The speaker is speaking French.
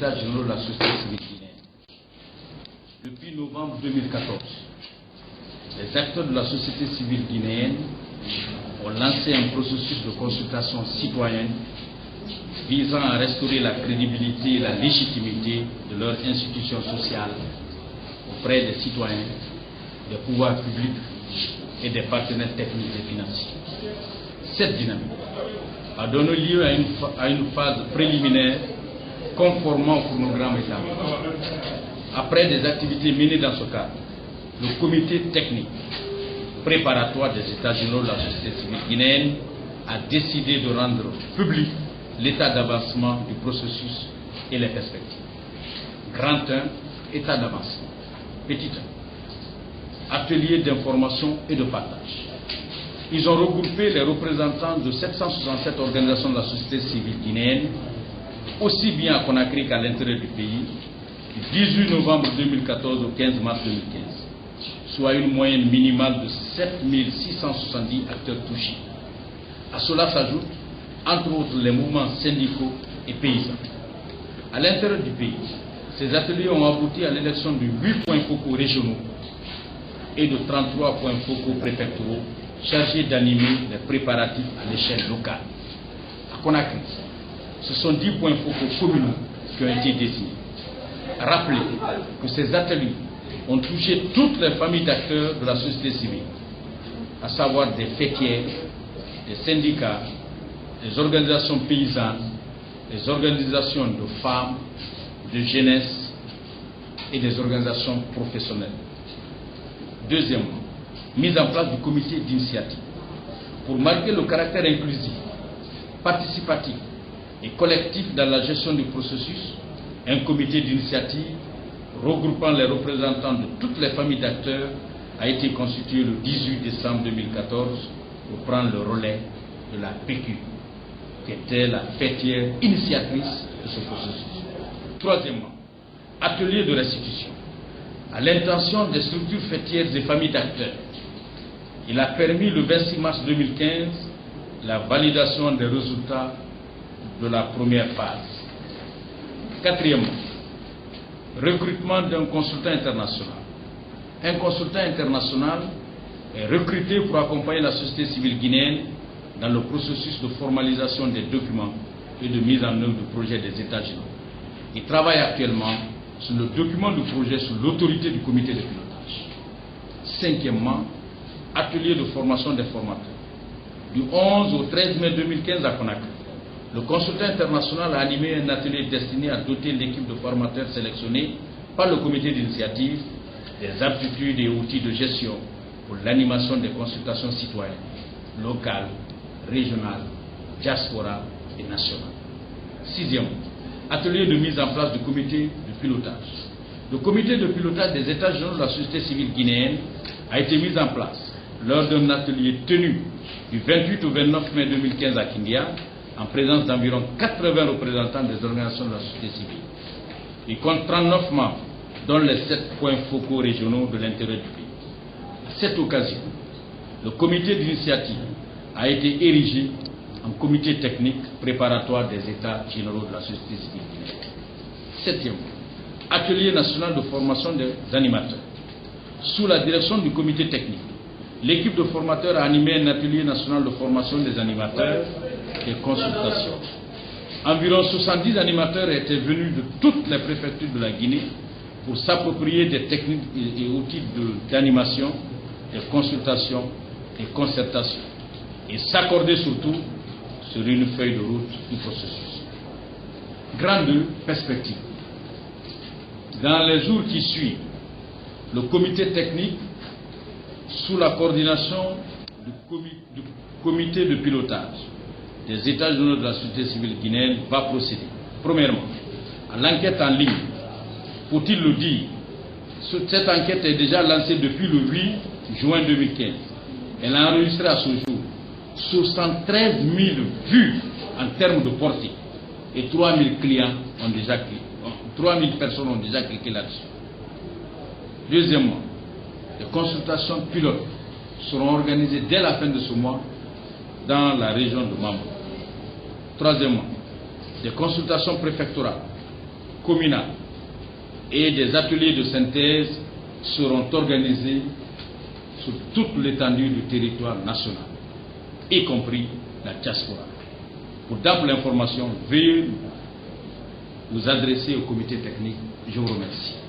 États généraux de la société civile guinéenne. Depuis novembre 2014, les acteurs de la société civile guinéenne ont lancé un processus de consultation citoyenne visant à restaurer la crédibilité et la légitimité de leurs institutions sociales auprès des citoyens, des pouvoirs publics et des partenaires techniques et financiers. Cette dynamique a donné lieu à une phase préliminaire conformément au chronogramme établi. Après des activités menées dans ce cadre, le comité technique préparatoire des États généraux de la société civile guinéenne a décidé de rendre public l'état d'avancement du processus et les perspectives. Grand 1, état d'avancement. Petit 1, atelier d'information et de partage. Ils ont regroupé les représentants de 767 organisations de la société civile guinéenne, aussi bien à Conakry qu'à l'intérieur du pays, du 18 novembre 2014 au 15 mars 2015, soit une moyenne minimale de 7670 acteurs touchés. À cela s'ajoutent, entre autres, les mouvements syndicaux et paysans. À l'intérieur du pays, ces ateliers ont abouti à l'élection de 8 points focaux régionaux et de 33 points focaux préfectoraux chargés d'animer les préparatifs à l'échelle locale. À Conakry, ce sont 10 points focaux communaux qui ont été désignés. Rappelez que ces ateliers ont touché toutes les familles d'acteurs de la société civile, à savoir des fêtières, des syndicats, des organisations paysannes, des organisations de femmes, de jeunesse et des organisations professionnelles. Deuxièmement, mise en place du comité d'initiative. Pour marquer le caractère inclusif, participatif et collectif dans la gestion du processus, un comité d'initiative regroupant les représentants de toutes les familles d'acteurs a été constitué le 18 décembre 2014 pour prendre le relais de la PQ, qui était la fêtière initiatrice de ce processus. Troisièmement, atelier de restitution. À l'intention des structures fêtières et familles d'acteurs, il a permis le 26 mars 2015 la validation des résultats de la première phase. Quatrièmement, recrutement d'un consultant international. Un consultant international est recruté pour accompagner la société civile guinéenne dans le processus de formalisation des documents et de mise en œuvre du projet des États généraux. Il travaille actuellement sur le document du projet sous l'autorité du comité de pilotage. Cinquièmement, atelier de formation des formateurs. Du 11 au 13 mai 2015 à Conakry, le consultant international a animé un atelier destiné à doter l'équipe de formateurs sélectionnés par le comité d'initiative des aptitudes et outils de gestion pour l'animation des consultations citoyennes, locales, régionales, diaspora et nationales. Sixièmement, atelier de mise en place du comité de pilotage. Le comité de pilotage des États généraux de la société civile guinéenne a été mis en place lors d'un atelier tenu du 28 au 29 mai 2015 à Kindia, en présence d'environ 80 représentants des organisations de la société civile. Il compte 39 membres, dont les 7 points focaux régionaux de l'intérieur du pays. À cette occasion, le comité d'initiative a été érigé en comité technique préparatoire des États généraux de la société civile guinéenne. Septièmement, atelier national de formation des animateurs. Sous la direction du comité technique, l'équipe de formateurs a animé un atelier national de formation des animateurs et consultations. Environ 70 animateurs étaient venus de toutes les préfectures de la Guinée pour s'approprier des techniques et outils d'animation, de consultation et concertation, et s'accorder surtout sur une feuille de route du processus. Grande perspective. Dans les jours qui suivent, le comité technique, sous la coordination du comité de pilotage des États généraux de la société civile guinéenne, va procéder. Premièrement, à l'enquête en ligne. Faut-il le dire, cette enquête est déjà lancée depuis le 8 juin 2015. Elle a enregistré à ce jour 73 000 vues en termes de portée et 3 000 clients ont déjà cliqué. 3 000 personnes ont déjà cliqué là-dessus. Deuxièmement, les consultations pilotes seront organisées dès la fin de ce mois dans la région de Mambo. Troisièmement, des consultations préfectorales communales et des ateliers de synthèse seront organisés sur toute l'étendue du territoire national, y compris la diaspora. Pour d'amples informations, veuillez vous adresser au comité technique. Je vous remercie.